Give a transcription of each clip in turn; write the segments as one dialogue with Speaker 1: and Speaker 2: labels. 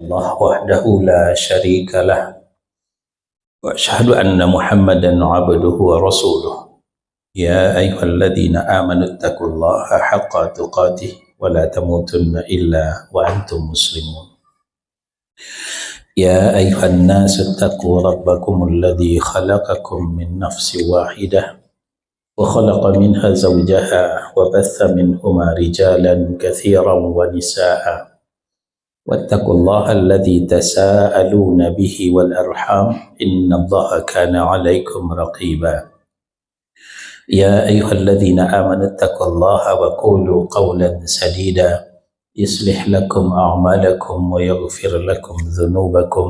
Speaker 1: الله وحده لا شريك له وأشهد أن محمدا عبده ورسوله يا أيها الذين آمنوا اتقوا الله حق تقاته ولا تموتن إلا وأنتم مسلمون يا أيها الناس اتقوا ربكم الذي خلقكم من نفس واحدة وخلق منها زوجها وبث منهما رجالا كثيرا ونساء واتقوا الله الذي تساءلون به والأرحام إن الله كان عليكم رقيبا يا أيها الذين آمنوا اتقوا الله وقولوا قولا سديدا يصلح لكم أعمالكم ويغفر لكم ذنوبكم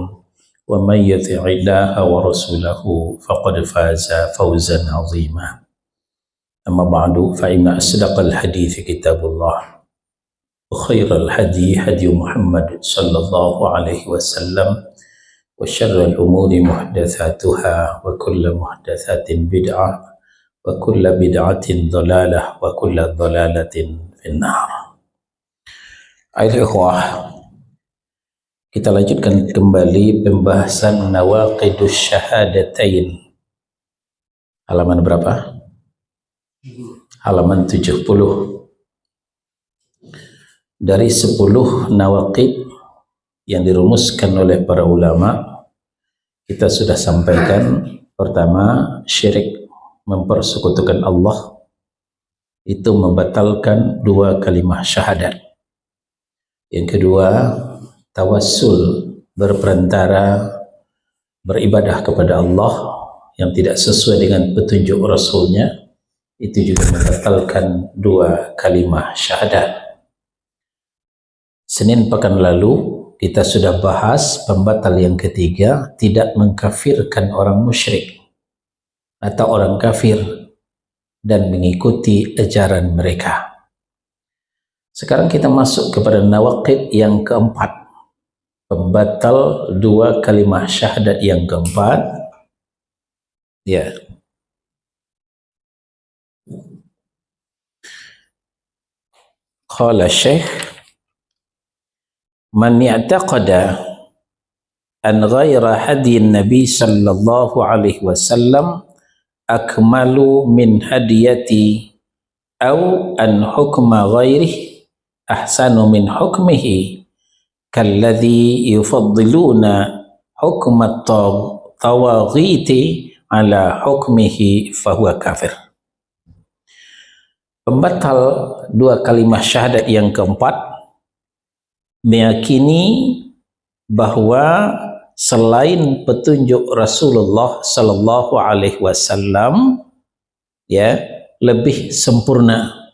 Speaker 1: ومن يطع الله ورسوله فقد فاز فوزا عظيما أما بعد فإن أصدق الحديث كتاب الله وخير الهدي هدي محمد صلى الله عليه وسلم وشر الأمور محدثاتها وكل محدثات بدعة وكل بدعة ضلالة وكل ضلالة في النار. Ayolah ikhwah, kita lanjutkan kembali pembahasan nawaqidus syahadatain. Halaman berapa? Halaman 70. Dari 10 nawaqid yang dirumuskan oleh para ulama, kita sudah sampaikan. Pertama, syirik, mempersekutukan Allah, itu membatalkan 2 kalimah syahadat. Yang kedua, tawassul, berperantara, beribadah kepada Allah yang tidak sesuai dengan petunjuk Rasulnya, itu juga membatalkan 2 kalimah syahadat. Senin pekan lalu kita sudah bahas pembatal yang ketiga, tidak mengkafirkan orang musyrik atau orang kafir dan mengikuti ajaran mereka. Sekarang kita masuk kepada nawaqid yang keempat, pembatal 2 kalimah syahadat yang keempat. Ya. Qala Syekh, man i'taqada an ghaira hadi Nabi sallallahu alaihi wasallam akmalu min hadiyati aw an hukma ghairihi ahsanu min hukmihi kalladhi yufaddiluna hukma tawaghiti ala hukmihi fahuwa kafir. Pembatal 2 kalimah syahadat yang keempat meyakini bahwa selain petunjuk Rasulullah sallallahu alaihi wasallam ya lebih sempurna,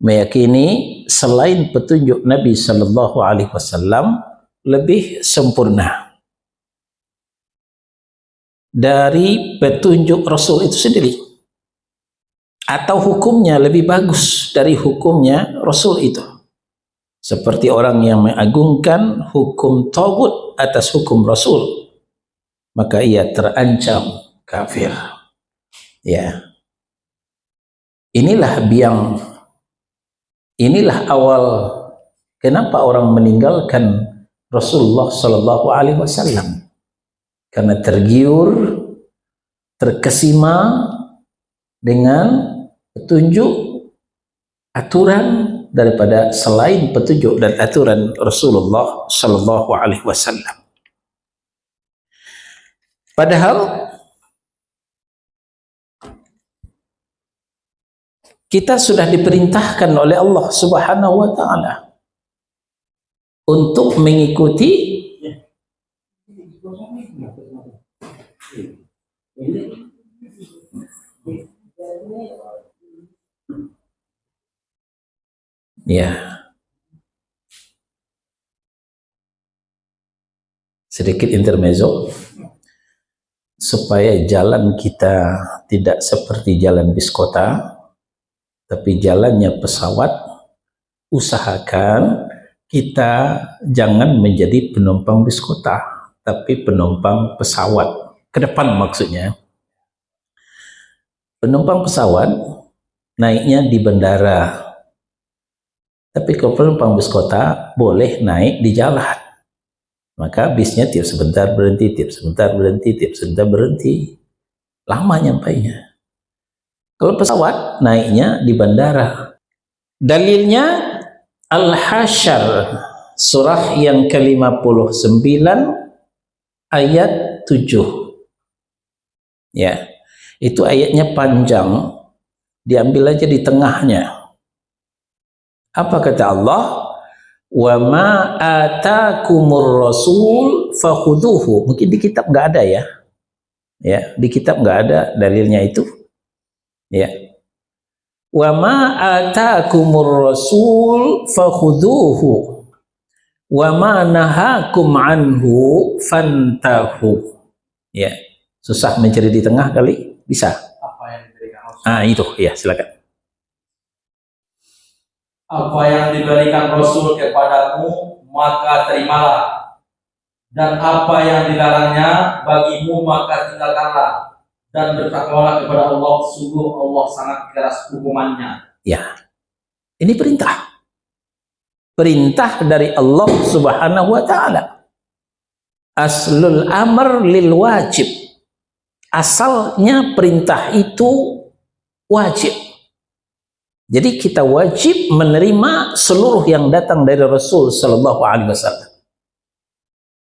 Speaker 1: meyakini selain petunjuk Nabi sallallahu alaihi wasallam lebih sempurna dari petunjuk Rasul itu sendiri, atau hukumnya lebih bagus dari hukumnya Rasul itu. Seperti orang yang mengagungkan hukum taghut atas hukum Rasul, maka ia terancam kafir. Ya. Inilah awal kenapa orang meninggalkan Rasulullah sallallahu alaihi wasallam, karena tergiur, terkesima dengan petunjuk, aturan daripada selain petunjuk dan aturan Rasulullah sallallahu alaihi wasallam. Padahal kita sudah diperintahkan oleh Allah Subhanahu wa taala untuk mengikuti sedikit intermezzo supaya jalan kita tidak seperti jalan bis kota, tapi jalannya pesawat. Usahakan kita jangan menjadi penumpang bis kota, tapi penumpang pesawat. Ke depan maksudnya. Penumpang pesawat naiknya di bandara, Tapi kalau penumpang bus kota boleh naik di jalan. Maka bisnya tiap sebentar berhenti, tiap sebentar berhenti, tiap sebentar berhenti. Lama nyampainya. Kalau pesawat naiknya di bandara. Dalilnya Al-Hasyr surah yang ke-59 ayat 7. Ya. Itu ayatnya panjang. Diambil aja di tengahnya. Apa kata Allah? Wa ma atakumur rasul fakhuduhu. Mungkin di kitab nggak ada ya. Ya, di kitab nggak ada dalilnya itu. Ya. Wa ma atakumur rasul fakhuduhu wa ma nahakum anhu fantahu. Ya. Susah mencari di tengah kali? Bisa.
Speaker 2: Apa yang diberikan Rasul?
Speaker 1: Itu ya, silakan.
Speaker 2: Apa yang diberikan Rasul kepadamu maka terimalah, dan apa yang dilarangnya bagimu maka tinggalkanlah, dan bertakwalah kepada Allah, sungguh Allah sangat keras hukumannya.
Speaker 1: Ya, ini perintah. Perintah dari Allah Subhanahu wa Ta'ala. Aslul amr lil wajib. Asalnya perintah itu wajib. Jadi kita wajib menerima seluruh yang datang dari Rasul Sallallahu Alaihi Wasallam.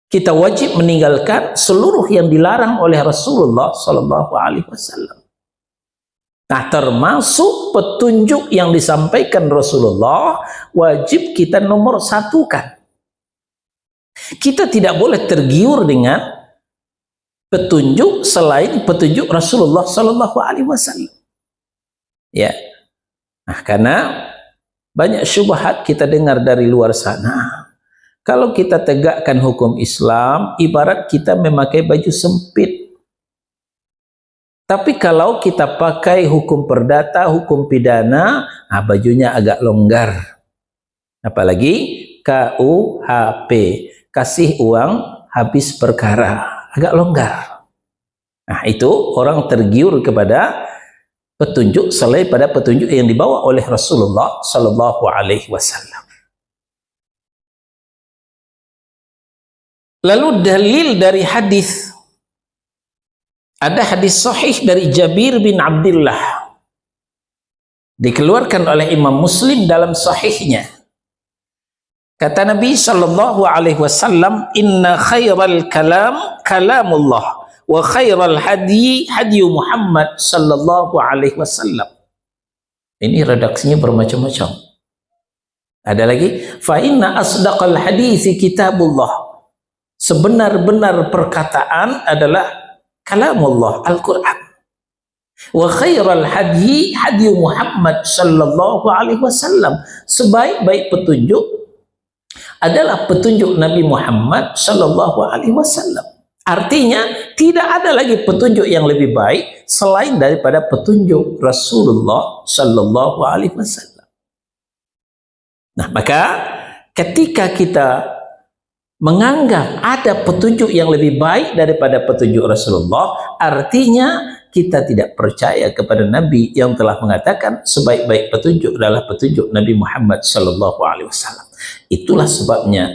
Speaker 1: Kita wajib meninggalkan seluruh yang dilarang oleh Rasulullah Sallallahu Alaihi Wasallam. Nah, termasuk petunjuk yang disampaikan Rasulullah wajib kita nomor satukan. Kita tidak boleh tergiur dengan petunjuk selain petunjuk Rasulullah Sallallahu Alaihi Wasallam. Ya, nah karena banyak syubhat kita dengar dari luar sana. Kalau kita tegakkan hukum Islam, ibarat kita memakai baju sempit. Tapi kalau kita pakai hukum perdata, hukum pidana, nah bajunya agak longgar. Apalagi KUHP, kasih uang habis perkara, agak longgar. Nah itu orang tergiur kepada petunjuk selain pada petunjuk yang dibawa oleh Rasulullah Sallallahu Alaihi Wasallam. Lalu dalil dari hadis, ada hadis sahih dari Jabir bin Abdullah, dikeluarkan oleh Imam Muslim dalam sahihnya. Kata Nabi Sallallahu Alaihi Wasallam, Inna khairal kalam kalamullah, wa khairal hadi hadi Muhammad Sallallahu Alaihi Wasallam. Ini redaksinya bermacam-macam. Ada lagi, fa inna asdaqal hadisi kitabullah. Sebenar-benar perkataan adalah kalamullah, Al-Quran. Wa khairal hadi hadi Muhammad Sallallahu Alaihi Wasallam. Sebaik-baik petunjuk adalah petunjuk Nabi Muhammad Sallallahu Alaihi Wasallam. Artinya tidak ada lagi petunjuk yang lebih baik selain daripada petunjuk Rasulullah Sallallahu Alaihi Wasallam. Nah, maka ketika kita menganggap ada petunjuk yang lebih baik daripada petunjuk Rasulullah, artinya kita tidak percaya kepada Nabi yang telah mengatakan sebaik-baik petunjuk adalah petunjuk Nabi Muhammad Sallallahu Alaihi Wasallam. Itulah sebabnya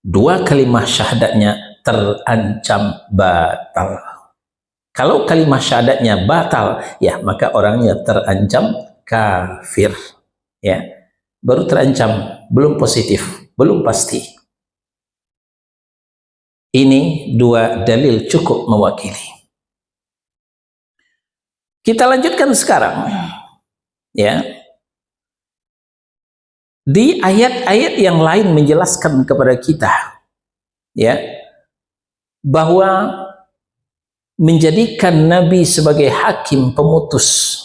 Speaker 1: dua kalimat syahadatnya terancam batal. Kalau kalimat syahadatnya batal, ya maka orangnya terancam kafir. Ya, baru terancam, belum positif, belum pasti. Ini dua dalil cukup mewakili. Kita lanjutkan sekarang. Ya. Di ayat-ayat yang lain menjelaskan kepada kita, ya, bahwa menjadikan Nabi sebagai hakim pemutus,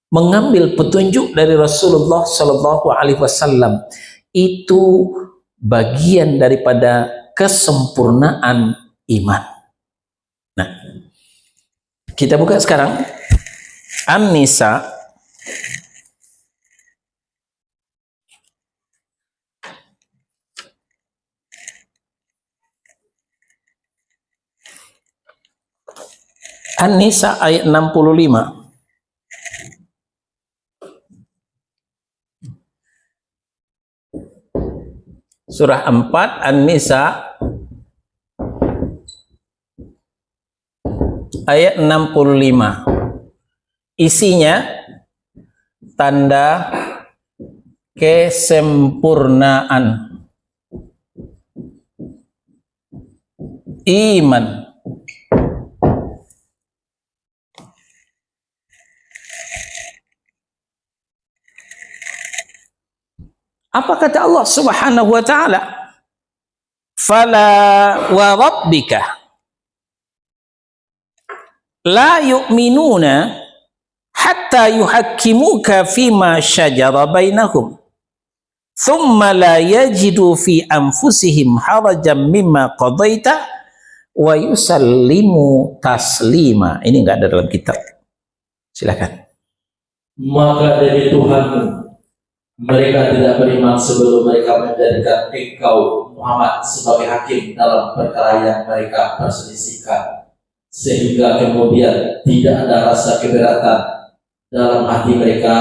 Speaker 1: mengambil petunjuk dari Rasulullah Sallallahu Alaihi Wasallam, itu bagian daripada kesempurnaan iman. Nah, kita buka sekarang An-Nisa An-Nisa ayat 65. Surah 4 An-Nisa ayat 65. Isinya tanda kesempurnaan iman. Apa kata Allah Subhanahu wa taala? Fala wa rabbika la yu'minuna hatta yuhakkimuka fima syajara bainahum thumma la yajidu fi anfusihim harajan mimma qadaita wa yusallimu taslima. Ini enggak ada dalam kitab. Silakan.
Speaker 2: Maka dari Tuhanmu mereka tidak beriman sebelum mereka menjadikan engkau Muhammad sebagai hakim dalam perkara yang mereka perselisihkan, sehingga kemudian tidak ada rasa keberatan dalam hati mereka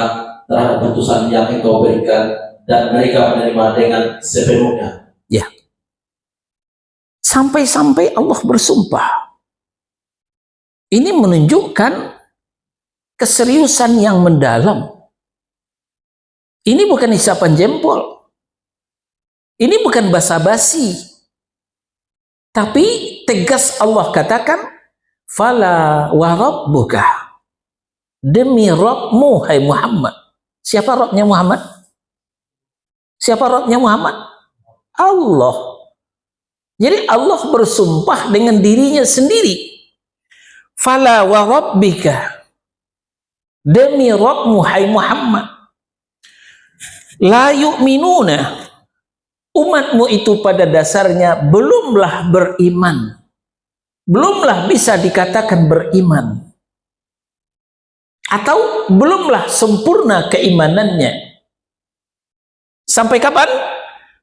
Speaker 2: terhadap putusan yang engkau berikan, dan mereka menerima dengan sepenuhnya.
Speaker 1: Ya. Sampai-sampai Allah bersumpah. Ini menunjukkan keseriusan yang mendalam. Ini bukan isapan jempol. Ini bukan basa-basi. Tapi tegas Allah katakan, fala wa rabbuka. Demi Rabbmu, hai Muhammad. Siapa Rabbnya Muhammad? Siapa Rabbnya Muhammad? Allah. Jadi Allah bersumpah dengan dirinya sendiri. Fala wa rabbika. Demi Rabbmu, hai Muhammad. La yu'minuna, umatmu itu pada dasarnya belumlah beriman, belumlah bisa dikatakan beriman, atau belumlah sempurna keimanannya. Sampai kapan?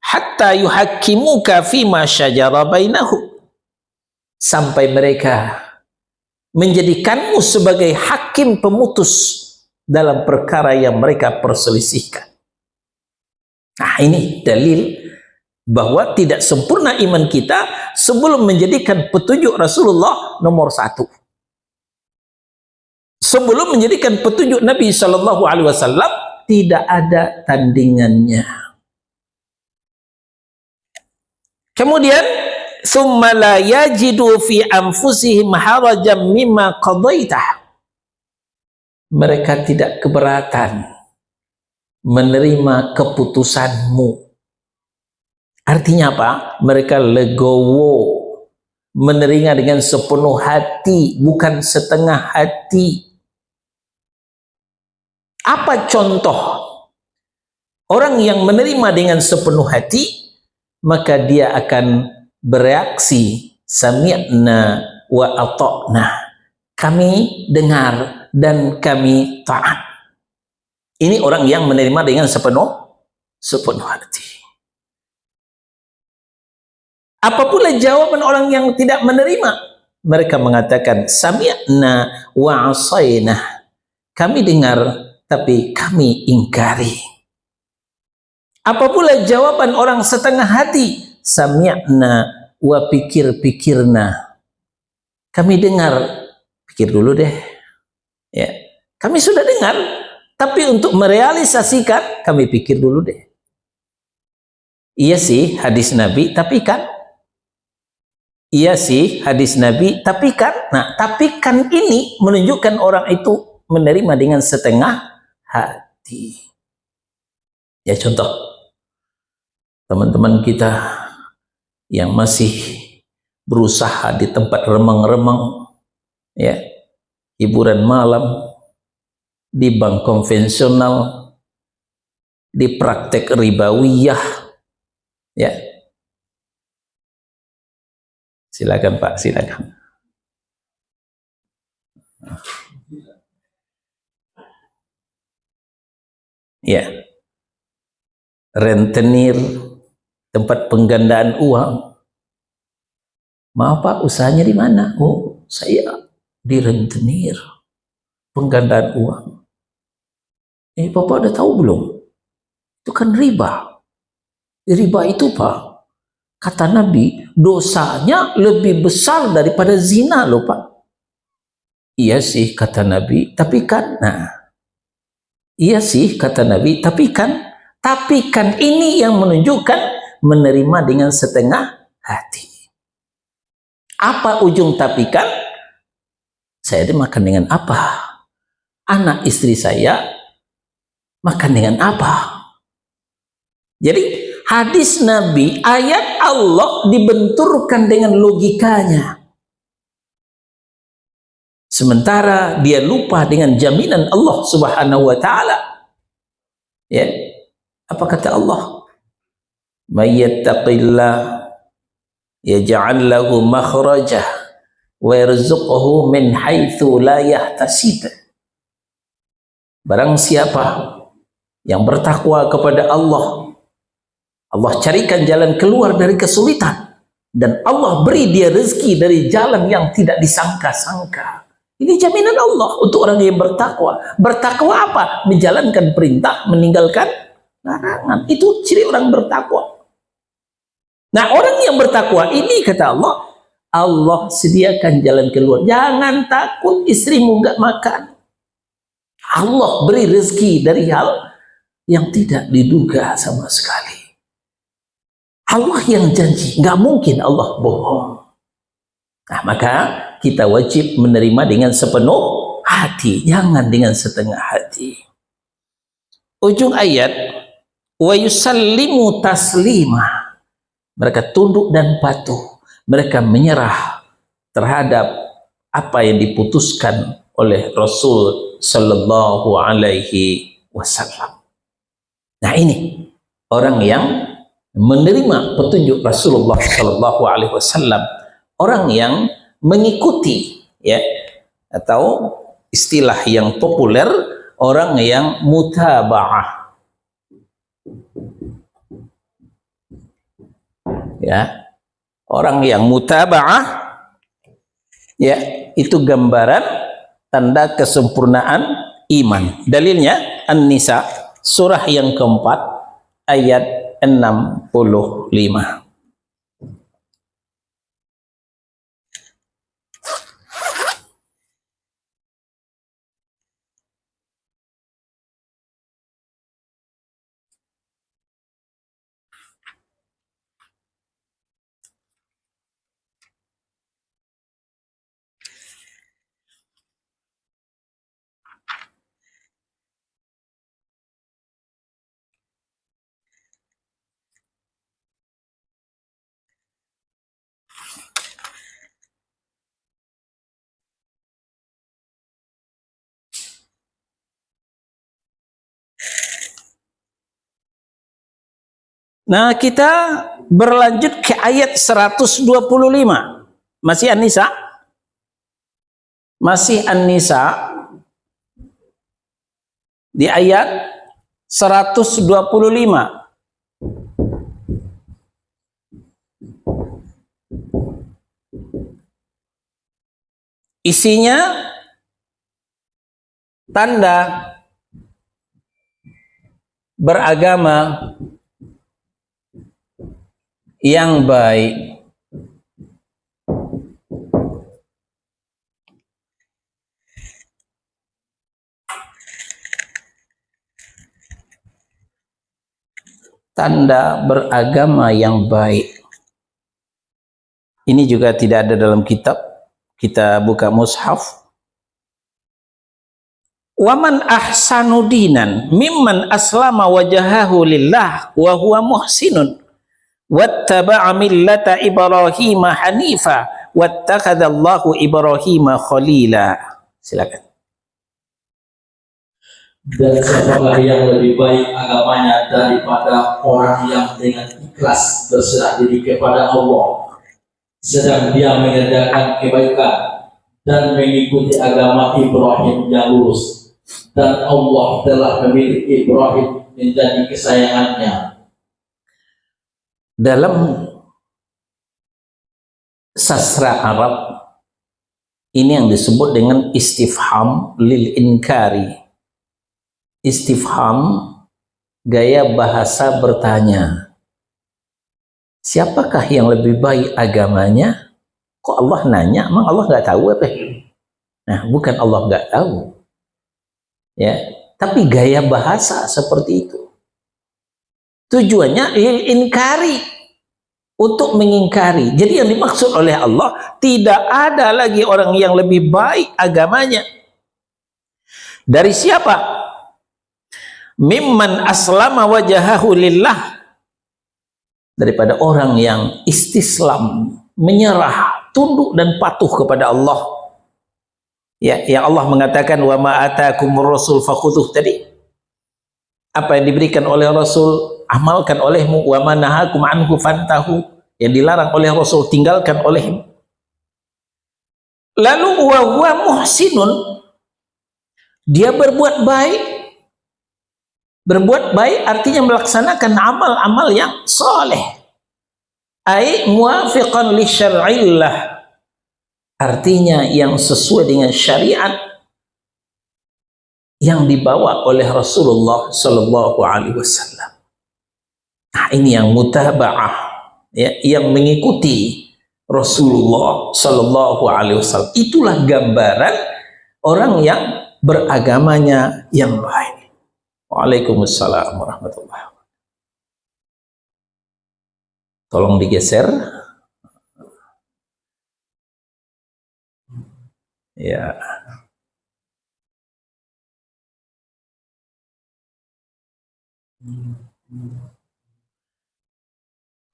Speaker 1: Hatta yuhakkimuka fima syajara bainahum, sampai mereka menjadikanmu sebagai hakim pemutus dalam perkara yang mereka perselisihkan. Nah, ini dalil bahwa tidak sempurna iman kita sebelum menjadikan petunjuk Rasulullah nomor satu. Sebelum menjadikan petunjuk Nabi Shallallahu Alaihi Wasallam tidak ada tandingannya. Kemudian, "Tsumma la yajidu fi anfusihim harajan mimma qadaita." Mereka tidak keberatan menerima keputusanmu. Artinya apa? Mereka legowo, menerima dengan sepenuh hati, bukan setengah hati. Apa contoh orang yang menerima dengan sepenuh hati? Maka dia akan bereaksi, sami'na wa ata'na. Kami dengar dan kami taat. Ini orang yang menerima dengan sepenuh hati. Apapun jawaban orang yang tidak menerima, mereka mengatakan sami'na wa asaina. Kami dengar tapi kami ingkari. Apapun jawaban orang setengah hati, sami'na wa pikir-pikirna. Kami dengar, pikir dulu deh. Ya, kami sudah dengar, tapi untuk merealisasikan, kami pikir dulu deh. Iya sih hadis Nabi, tapi kan. Iya sih hadis Nabi, tapi kan. Nah, tapi kan ini menunjukkan orang itu menerima dengan setengah hati. Ya, contoh. Teman-teman kita yang masih berusaha di tempat remang-remang, ya, hiburan malam, di bank konvensional, di praktek ribawiyah, ya. Silakan Pak, silakan. Ya, rentenir, tempat penggandaan uang. Maaf Pak, usahanya di mana? Oh, saya di rentenir, penggandaan uang. Bapak udah tahu belum? Itu kan riba. Riba itu Pak, kata Nabi, dosanya lebih besar daripada zina loh Pak. Iya sih kata Nabi, tapi kan, iya sih kata Nabi, tapi kan ini yang menunjukkan menerima dengan setengah hati. Apa ujung tapi kan? Saya dimakan dengan apa? Anak istri saya makan dengan apa? Jadi hadis Nabi, ayat Allah dibenturkan dengan logikanya. Sementara dia lupa dengan jaminan Allah Subhanahu wa taala. Ya. Apa kata Allah? May yattaqillah yaj'al lahu makhrajah wa yarzuqhu min haitsu la yahtasib. Barang siapa yang bertakwa kepada Allah, Allah carikan jalan keluar dari kesulitan, dan Allah beri dia rezeki dari jalan yang tidak disangka-sangka. Ini jaminan Allah untuk orang yang bertakwa. Bertakwa apa? Menjalankan perintah, meninggalkan larangan. Itu ciri orang bertakwa. Nah, orang yang bertakwa ini kata Allah, Allah sediakan jalan keluar. Jangan takut istrimu nggak makan. Allah beri rezeki dari hal yang tidak diduga sama sekali. Allah yang janji, nggak mungkin Allah bohong. Nah, maka kita wajib menerima dengan sepenuh hati, jangan dengan setengah hati. Ujung ayat, wa yusallimu taslima. Mereka tunduk dan patuh, mereka menyerah terhadap apa yang diputuskan oleh Rasul Sallallahu Alaihi Wasallam. Nah, ini orang yang menerima petunjuk Rasulullah Sallallahu Alaihi Wasallam, orang yang mengikuti, ya, atau istilah yang populer, orang yang mutaba'ah, ya, orang yang mutaba'ah, ya, itu gambaran tanda kesempurnaan iman. Dalilnya An-Nisa surah yang keempat ayat 65. Nah, kita berlanjut ke ayat 125. Masih An-Nisa? Masih An-Nisa di ayat 125. Isinya tanda beragama yang baik. Tanda beragama yang baik. Ini juga tidak ada dalam kitab. Kita buka mushaf. Waman ahsanu dinan mimman aslama wajahahu lillah wa huwa muhsinun wattaba'a millata Ibrahim hanifa wattakhadallahu Ibrahim khalila. Silakan.
Speaker 2: Dan siapakah yang lebih baik agamanya daripada orang yang dengan ikhlas berserah diri kepada Allah, sedang dia mengerjakan kebaikan dan mengikuti agama Ibrahim yang lurus, dan Allah telah memilih Ibrahim menjadi kesayangannya.
Speaker 1: Dalam sastra Arab ini yang disebut dengan istifham lil inkari. Istifham gaya bahasa bertanya. siapakah yang lebih baik agamanya? Kok Allah nanya? Emang Allah nggak tahu apa? Nah, bukan Allah nggak tahu, ya, tapi gaya bahasa seperti itu. Tujuannya lil inkari, untuk mengingkari. Jadi yang dimaksud oleh Allah, tidak ada lagi orang yang lebih baik agamanya. Dari siapa? Mimman aslama wajahahu lillah, daripada orang yang istislam, menyerah, tunduk dan patuh kepada Allah. Ya, yang Allah mengatakan wa ma atakumur rasul fakhudhuh tadi. Apa yang diberikan oleh Rasul, amalkan olehmu. Wa ma nahakum anhu fantahu, yang dilarang oleh Rasul, tinggalkan olehmu. Lalu wa huwa muhsinun, dia berbuat baik. Berbuat baik artinya melaksanakan amal-amal yang soleh. Ai muwafiqan li syar'illah, artinya yang sesuai dengan syariat yang dibawa oleh Rasulullah Sallallahu Alaihi Wasallam. Nah, ini yang mutaba'ah, ya, yang mengikuti Rasulullah Sallallahu Alaihi Wasallam. Itulah gambaran orang yang beragamanya yang baik. Waalaikumsalam warahmatullahi wabarakatuh. Tolong digeser. Ya.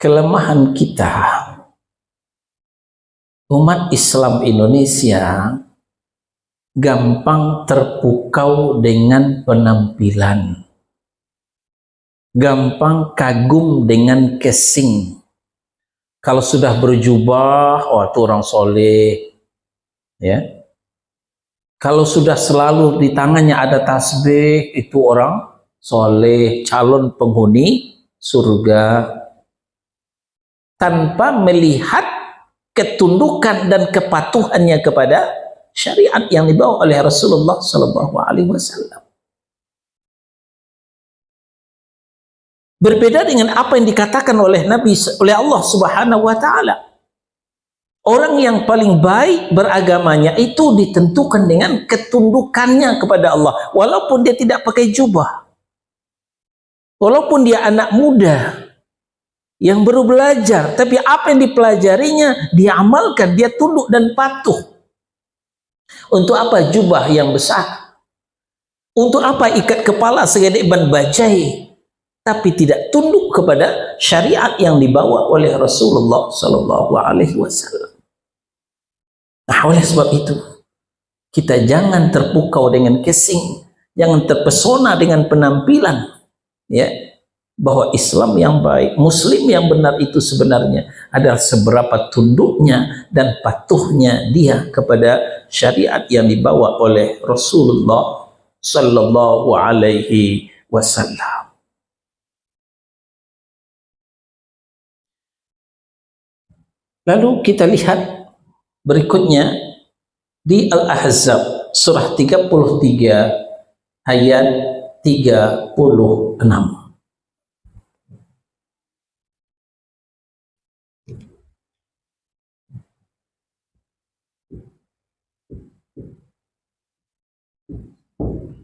Speaker 1: Kelemahan kita umat Islam Indonesia gampang terpukau dengan penampilan, gampang kagum dengan casing. Kalau sudah berjubah, oh itu orang soleh, ya. Kalau sudah selalu di tangannya ada tasbih, itu orang soleh, calon penghuni surga. Tanpa melihat ketundukan dan kepatuhannya kepada syariat yang dibawa oleh Rasulullah Sallallahu Alaihi Wasallam. Berbeda dengan apa yang dikatakan oleh Nabi, oleh Allah Subhanahu Wa Taala. Orang yang paling baik beragamanya itu ditentukan dengan ketundukannya kepada Allah, walaupun dia tidak pakai jubah, walaupun dia anak muda yang baru belajar, tapi apa yang dipelajarinya dia amalkan, dia tunduk dan patuh. Untuk apa jubah yang besar? Untuk apa ikat kepala segede ban bajai, tapi tidak tunduk kepada syariat yang dibawa oleh Rasulullah Sallallahu Alaihi Wasallam. Nah, oleh sebab itu kita jangan terpukau dengan casing, jangan terpesona dengan penampilan, ya, bahwa Islam yang baik, Muslim yang benar itu sebenarnya adalah seberapa tunduknya dan patuhnya dia kepada syariat yang dibawa oleh Rasulullah Sallallahu Alaihi Wasallam. Lalu kita lihat berikutnya di Al-Ahzab surah 33 ayat 36.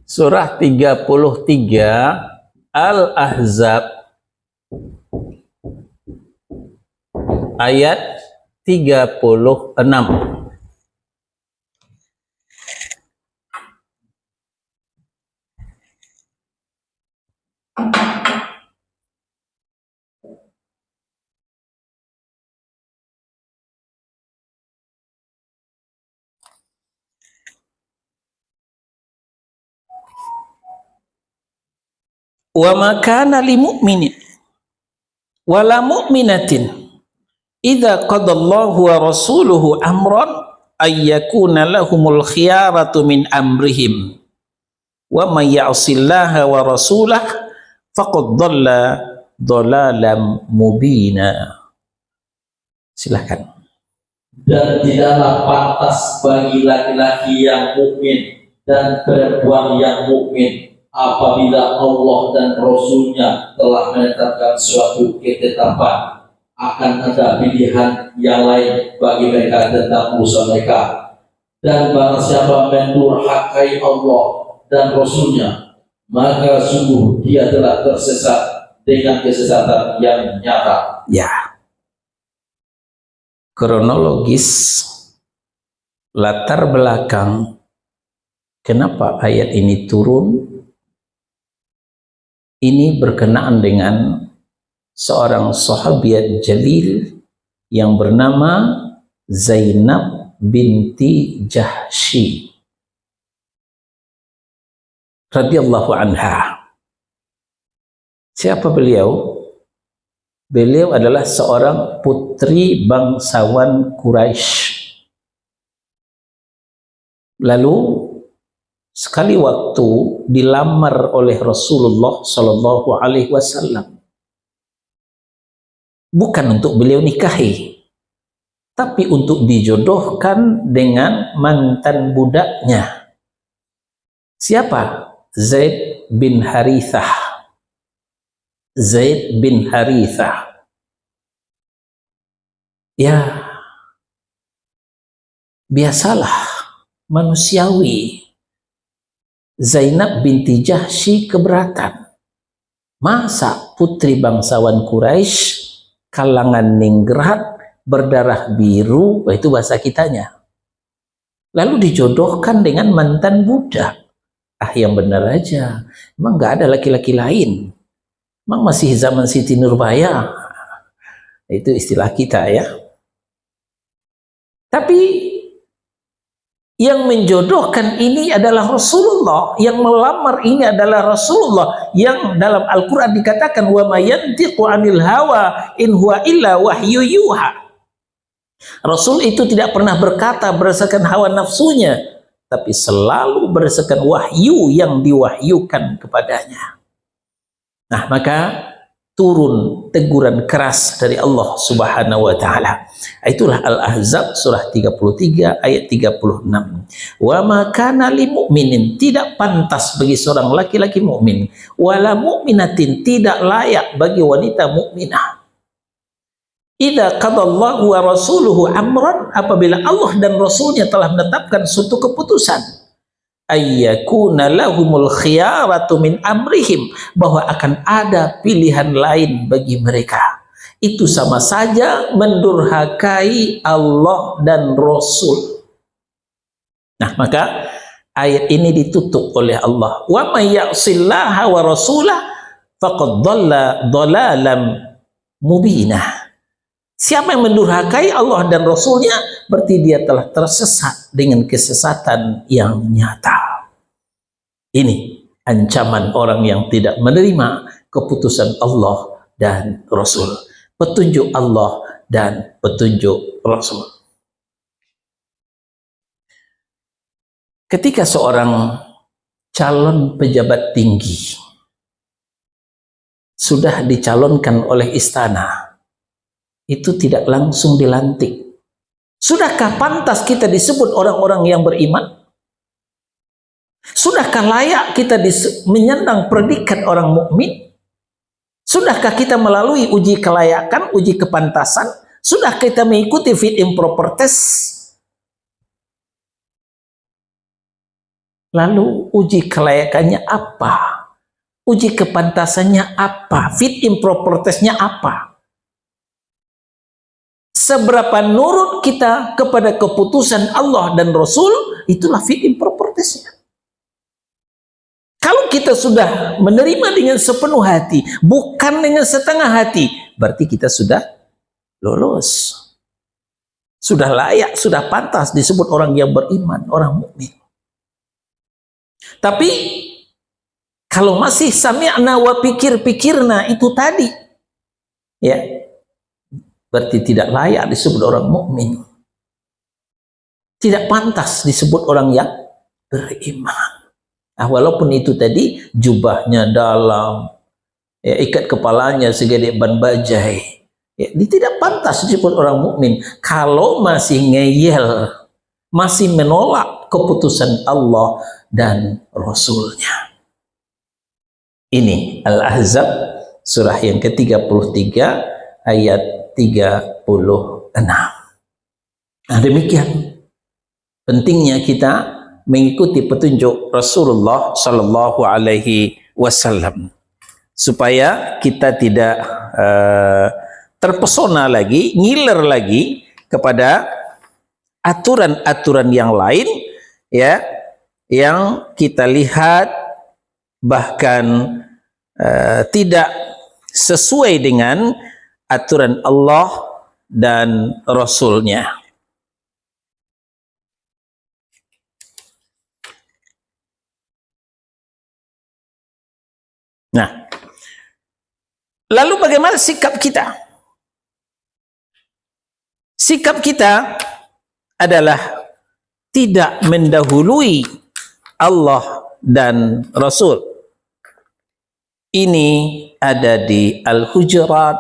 Speaker 1: Surah 33 Al-Ahzab ayat 36. Wa ma kana li mu'minin wala mu'minatin idza qadallahu wa rasuluhu amran ay yakuna lahumul khiyaratu min amrihim wa may ya'sillaha wa rasulahu faqad dhalla dhalalan mubina. Silakan.
Speaker 2: Dan tidaklah pantas bagi laki-laki yang mukmin dan perempuan yang mukmin apabila Allah dan Rasul-Nya telah menetapkan suatu ketetapan akan ada pilihan yang lain bagi mereka tentang urusan mereka. Dan barang siapa mendurhakai Allah dan Rasulnya, maka sungguh dia telah tersesat dengan kesesatan yang nyata.
Speaker 1: Ya, kronologis latar belakang kenapa ayat ini turun ini berkenaan dengan seorang sahabiat jalil yang bernama Zainab binti Jahsy radhiyallahu anha. Siapa beliau? Beliau adalah seorang putri bangsawan Quraisy. Lalu sekali waktu dilamar oleh Rasulullah Shallallahu Alaihi Wasallam, bukan untuk beliau nikahi, tapi untuk dijodohkan dengan mantan budaknya. Siapa? Zaid bin Harithah. Zaid bin Harithah. Ya, biasalah manusiawi. Zainab binti Jahsy keberatan. Masa putri bangsawan Quraisy, kalangan ningrat, berdarah biru, itu bahasa kitanya, lalu dijodohkan dengan mantan budak. Yang benar aja, emang nggak ada laki-laki lain? Emang masih zaman Siti Nurbaya? Itu istilah kita ya. Tapi yang menjodohkan ini adalah Rasulullah, yang melamar ini adalah Rasulullah, yang dalam Al-Quran dikatakan wa ma yantiqu anil hawa in huwa illa wahyu yuha. Rasul itu tidak pernah berkata berdasarkan hawa nafsunya, tapi selalu berdasarkan wahyu yang diwahyukan kepadanya. Nah, maka turun teguran keras dari Allah Subhanahu wa taala. Itulah Al-Ahzab surah 33 ayat 36. Wa ma kana lil mu'minin, tidak pantas bagi seorang laki-laki mukmin, wala mu'minatin, tidak layak bagi wanita mukminah. Idza qadallahu wa rasuluhu amran, apabila Allah dan Rasulnya telah menetapkan suatu keputusan, ayyakuna lahumul khiyaratu min amrihim, bahwa akan ada pilihan lain bagi mereka, itu sama saja mendurhakai Allah dan Rasul. Nah, maka ayat ini ditutup oleh Allah, wa may ya'sillaha wa rasulah faqad dhalla dhalalan mubinah. Siapa yang mendurhakai Allah dan Rasulnya, berarti dia telah tersesat dengan kesesatan yang nyata. Ini ancaman orang yang tidak menerima keputusan Allah dan Rasul, petunjuk Allah dan petunjuk Rasul. Ketika seorang calon pejabat tinggi sudah dicalonkan oleh istana, itu tidak langsung dilantik. Sudahkah pantas kita disebut orang-orang yang beriman? Sudahkah layak kita menyandang predikat orang mukmin? Sudahkah kita melalui uji kelayakan, uji kepantasan? Sudah kita mengikuti fit and proper test? Lalu uji kelayakannya apa? Uji kepantasannya apa? Fit and proper testnya apa? Seberapa nurut kita kepada keputusan Allah dan Rasul, itulah fit and proper testnya. Kalau kita sudah menerima dengan sepenuh hati, bukan dengan setengah hati, berarti kita sudah lolos. Sudah layak, sudah pantas disebut orang yang beriman, orang mukmin. Tapi kalau masih sami'na wa pikir-pikirna itu tadi, ya, berarti tidak layak disebut orang mukmin. Tidak pantas disebut orang yang beriman. Nah, walaupun itu tadi jubahnya dalam, ya, ikat kepalanya segede ban bajai, ya, dia tidak pantas disebut orang mukmin kalau masih ngeyel, masih menolak keputusan Allah dan Rasulnya. Ini Al-Ahzab surah yang ke-33 ayat 36. Nah, demikian pentingnya kita mengikuti petunjuk Rasulullah Sallallahu Alaihi Wasallam supaya kita tidak terpesona lagi, ngiler lagi kepada aturan-aturan yang lain, ya, yang kita lihat bahkan tidak sesuai dengan aturan Allah dan Rasul-Nya. Nah, lalu bagaimana sikap kita? Sikap kita adalah tidak mendahului Allah dan Rasul. Ini ada di Al-Hujurat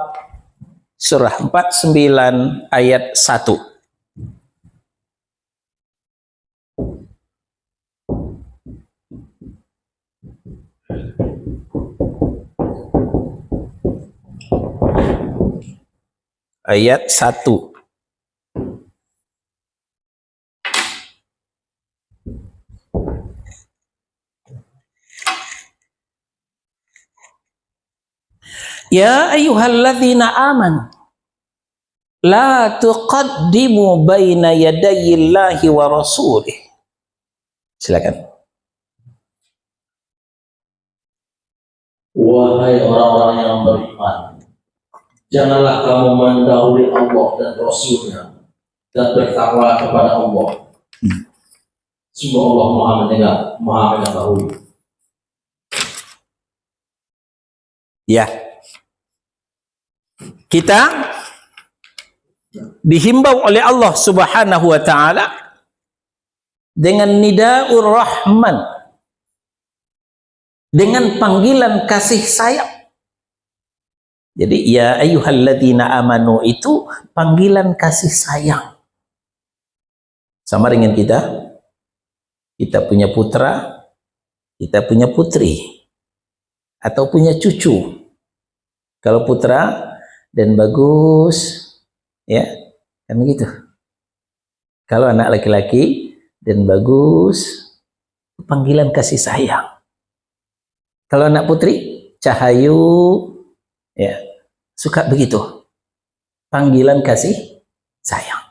Speaker 1: surah 49 ayat 1. Ayat 1. Ya ayyuhalladzina amanu la tuqaddimu baina yadayillahi wa rasulih. Silakan.
Speaker 2: Wahai orang-orang yang beriman, janganlah kamu mendahului Allah dan Rasul-Nya, dan bertakwalah kepada Allah. Sungguh Allah Maha mendengar, Maha mengetahui.
Speaker 1: Ya, kita dihimbau oleh Allah Subhanahu wa taala dengan nidaur rahman, dengan panggilan kasih sayang. Jadi ya ayyuhalladzina amanu itu panggilan kasih sayang. Sama dengan kita punya putra, kita punya putri, atau punya cucu. Kalau putra dan bagus, ya, kan begitu. Kalau anak laki-laki dan bagus, panggilan kasih sayang. Kalau anak putri, Cahayu, ya, suka begitu, panggilan kasih sayang.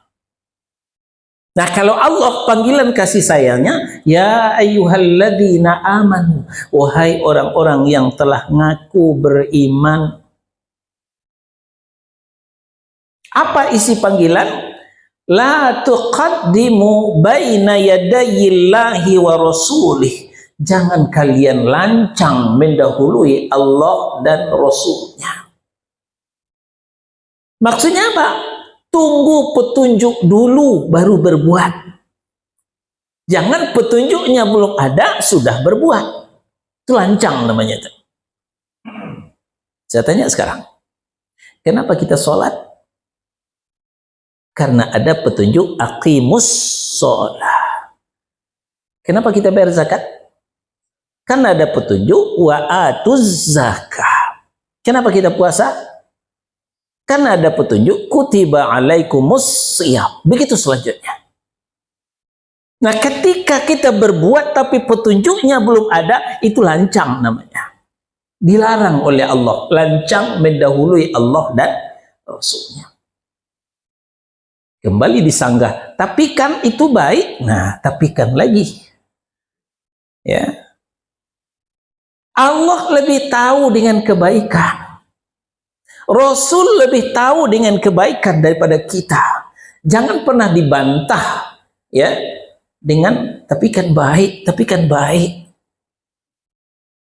Speaker 1: Nah, kalau Allah panggilan kasih sayangnya, ya ayyuhalladzina amanu, wahai orang-orang yang telah ngaku beriman. Apa isi panggilan? La tuqaddimu baina yadayillahi wa rasulih. Jangan kalian lancang mendahului Allah dan Rasul-Nya. Maksudnya apa? Tunggu petunjuk dulu baru berbuat. Jangan petunjuknya belum ada sudah berbuat. Itu lancang namanya. Saya tanya sekarang, kenapa kita sholat? Karena ada petunjuk aqimus sholat. Kenapa kita bayar zakat? Karena ada petunjuk wa atuz zakat. Kenapa kita puasa? Karena ada petunjuk kutiba alaikumus shiyam. Begitu selanjutnya. Nah, ketika kita berbuat tapi petunjuknya belum ada, itu lancang namanya. Dilarang oleh Allah. Lancang mendahului Allah dan Rasul-Nya. Kembali disanggah. Tapi kan itu baik. Nah, tapi kan lagi. Ya. Allah lebih tahu dengan kebaikan. Rasul lebih tahu dengan kebaikan daripada kita. Jangan pernah dibantah, ya, dengan tapi kan baik, tapi kan baik.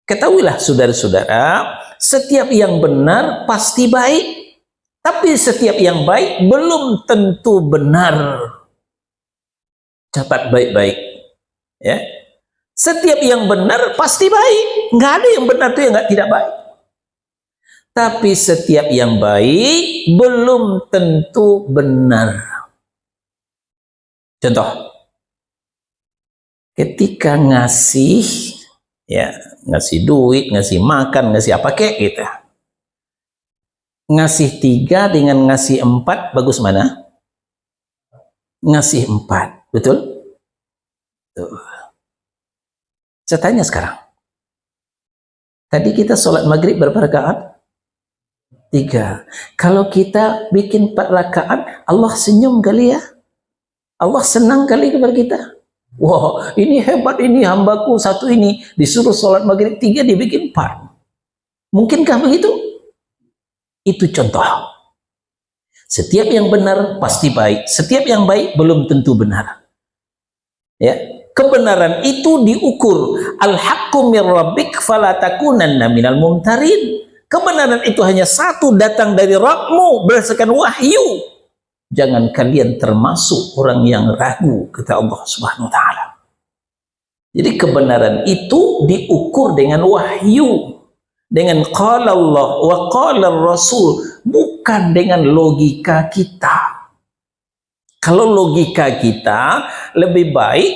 Speaker 1: Ketahuilah saudara-saudara, setiap yang benar pasti baik, tapi setiap yang baik belum tentu benar. Catat baik-baik, ya. Setiap yang benar pasti baik, nggak ada yang benar itu yang nggak tidak baik. Tapi setiap yang baik belum tentu benar. Contoh, ketika ngasih, ya, ngasih duit, ngasih makan, ngasih apa kek gitu. Ngasih 3 dengan ngasih 4, bagus mana? Ngasih 4, betul? Tuh. Saya tanya sekarang. Tadi kita sholat maghrib berapa rakaat? 3. Kalau kita bikin 4 rakaat, Allah senyum kali ya? Allah senang kali kepada kita? Wah, ini hebat ini hambaku satu ini. Disuruh sholat maghrib 3, dibikin 4. Mungkinkah begitu? Itu contoh. Setiap yang benar pasti baik. Setiap yang baik belum tentu benar. Ya, kebenaran itu diukur. Al-haqqu mir rabbik fala takunanna minal mumtarin. Kebenaran itu hanya satu, datang dari Rabbmu berdasarkan wahyu. Jangan kalian termasuk orang yang ragu, kata Allah Subhanahu wa taala. Jadi kebenaran itu diukur dengan wahyu, dengan qala Allah wa qala Rasul, bukan dengan logika kita. Kalau logika kita lebih baik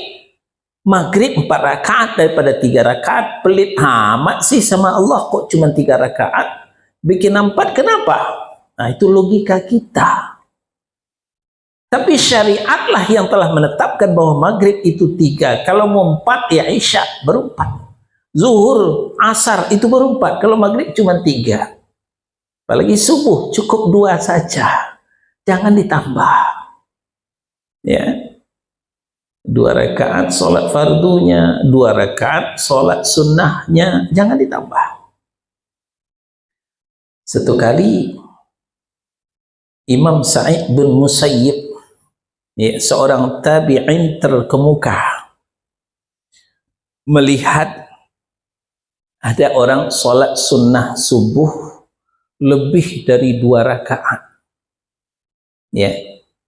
Speaker 1: maghrib 4 rakaat daripada 3 rakaat, pelit amat sih sama Allah kok cuma 3 rakaat, bikin 4 kenapa? Nah, itu logika kita. Tapi syariatlah yang telah menetapkan bahwa maghrib itu 3. Kalau mau 4 ya isya baru 4. Zuhur, asar itu baru 4. Kalau maghrib cuma 3. Apalagi subuh cukup 2 saja. Jangan ditambah. Ya. 2 rakaat sholat fardunya, 2 rakaat sholat sunnahnya, jangan ditambah. Satu kali Imam Sa'id bin Musayyib, ya, seorang tabi'in terkemuka, melihat ada orang sholat sunnah subuh lebih dari 2 rakaat. Ya,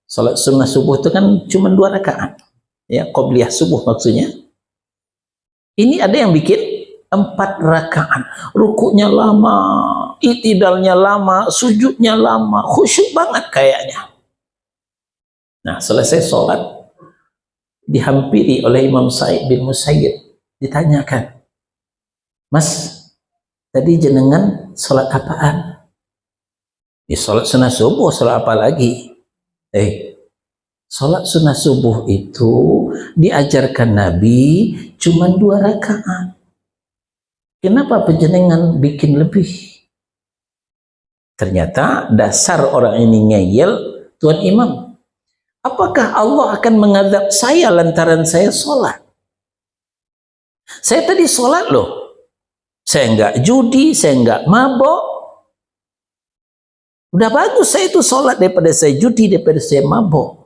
Speaker 1: sholat sunnah subuh itu kan cuma 2 rakaat. Ya, qobliyah subuh maksudnya. Ini ada yang bikin 4 rakaat. Rukuknya lama, i'tidalnya lama, sujudnya lama, khusyuk banget kayaknya. Nah, selesai sholat, dihampiri oleh Imam Sa'id bin Musayyib. Ditanyakan, Mas, tadi jenengan sholat apaan? Ya, sholat sunnah subuh, sholat apa lagi? Sholat sunnah subuh itu diajarkan Nabi cuma 2 rakaat. Kenapa penjenengan bikin lebih? Ternyata dasar orang ini ngeyel, Tuan Imam. Apakah Allah akan mengadab saya lantaran saya sholat? Saya tadi sholat loh. Saya enggak judi, saya enggak mabok. Udah bagus saya itu sholat daripada saya judi, daripada saya mabok.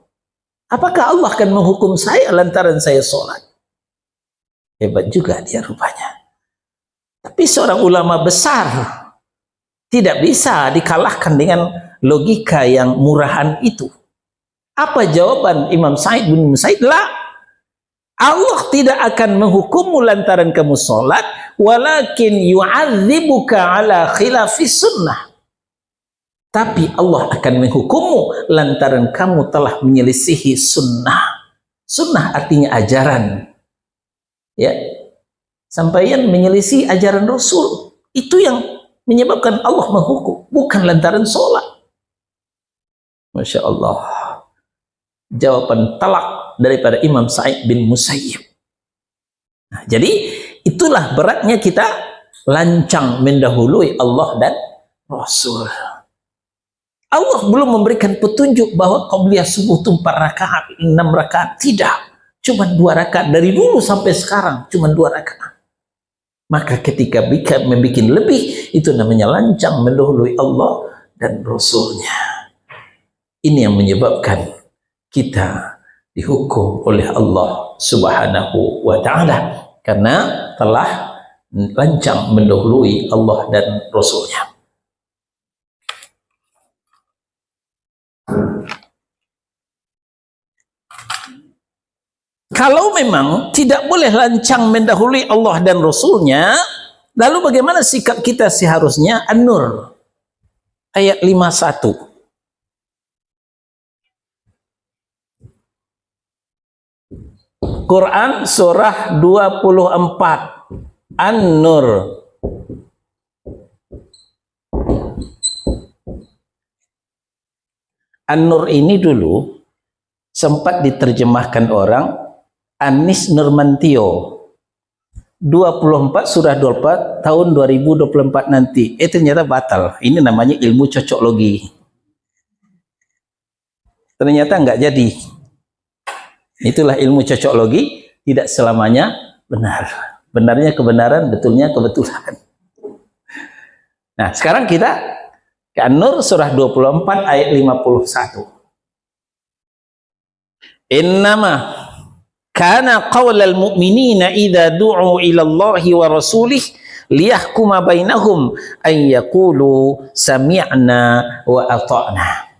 Speaker 1: Apakah Allah akan menghukum saya lantaran saya sholat? Hebat juga dia rupanya. Tapi seorang ulama besar tidak bisa dikalahkan dengan logika yang murahan itu. Apa jawaban Imam Sa'id bin Musayyib? La, Allah tidak akan menghukummu lantaran kamu sholat, walakin yu'adzibuka ala khilafis sunnah. Tapi Allah akan menghukummu lantaran kamu telah menyelisihi sunnah. Sunnah artinya ajaran. Ya, sampaian menyelisih ajaran Rasul. Itu yang menyebabkan Allah menghukum, bukan lantaran sholat. Masya Allah. Jawaban telak daripada Imam Sa'id bin Musayyib. Nah, jadi itulah beratnya kita lancang mendahului Allah dan Rasul. Allah belum memberikan petunjuk bahwa qabliyah subuh itu 4 rakaat, 6 rakaat. Tidak. Cuma 2 rakaat. Dari dulu sampai sekarang, cuma 2 rakaat. Maka ketika membuat lebih, itu namanya lancang mendahului Allah dan Rasulnya. Ini yang menyebabkan kita dihukum oleh Allah Subhanahu wa ta'ala. Karena telah lancang mendahului Allah dan Rasulnya. Kalau memang tidak boleh lancang mendahului Allah dan Rasulnya, lalu bagaimana sikap kita seharusnya? An-Nur ayat 51. Quran surah 24 An-Nur. An-Nur ini dulu sempat diterjemahkan orang Anis Nurmantio 24 surah 24 tahun 2024 nanti. Ternyata batal. Ini namanya ilmu cocoklogi. Ternyata nggak jadi. Itulah ilmu cocoklogi, tidak selamanya benar. Benarnya kebenaran, betulnya kebetulan. Nah, sekarang kita ke An-Nur surah 24 ayat 51. Innama kana qaulal mu'minina idza du'u ila Allahi wa rasulih liyahkuma bainahum ay yaqulu sami'na wa ata'na.